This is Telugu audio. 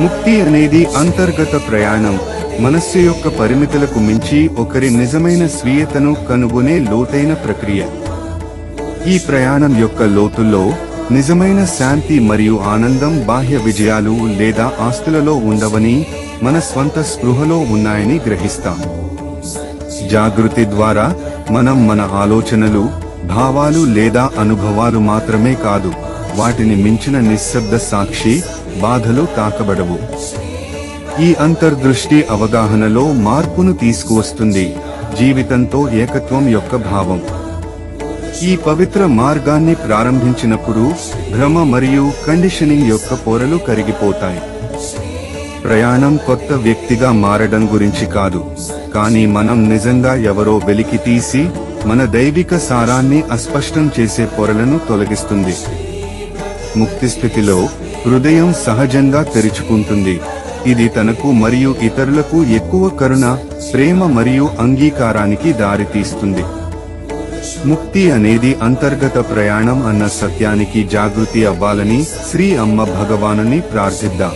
ముక్తి అనేది అంతర్గత ప్రయాణం, మనస్సు యొక్క పరిమితులకు మించి ఒకరి నిజమైన స్వీయతను కనుగొనే లోతైన ప్రక్రియ. ఈ ప్రయాణం యొక్క లోతుల్లో నిజమైన శాంతి మరియు ఆనందం బాహ్య విజయాలు లేదా ఆస్తులలో ఉండవని, మన స్వంత స్పృహలో ఉన్నాయని గ్రహిస్తాం. జాగృతి ద్వారా మనం మన ఆలోచనలు, భావాలు లేదా అనుభవాలు మాత్రమే కాదు, వాటిని మించిన నిశ్శబ్ద సాక్షి బాధలు తాకబడవు. ఈ అంతర్దృష్టి అవగాహనలో మార్పును తీసుకువస్తుంది, జీవితంతో ఏకత్వం యొక్క భావం. ఈ పవిత్ర మార్గాన్ని ప్రారంభించినప్పుడు భ్రమ మరియు కండిషనింగ్ యొక్క పొరలు కరిగిపోతాయి. ప్రయాణం కొత్త వ్యక్తిగా మారడం గురించి కాదు, కానీ మనం నిజంగా ఎవరో వెలికి తీసి మన దైవిక సారాన్ని అస్పష్టం చేసే పొరలను తొలగిస్తుంది. ముక్తి స్థితిలో హృదయం సహజంగా తెరుచుకుంటుంది. ఇది తనకు మరియు ఇతరులకు ఎక్కువ కరుణ, ప్రేమ మరియు అంగీకారానికి దారితీస్తుంది. ముక్తి అనేది అంతర్గత ప్రయాణం అన్న సత్యానికి జాగృతి అవ్వాలని శ్రీ అమ్మ భగవానుని ప్రార్థిద్దాం.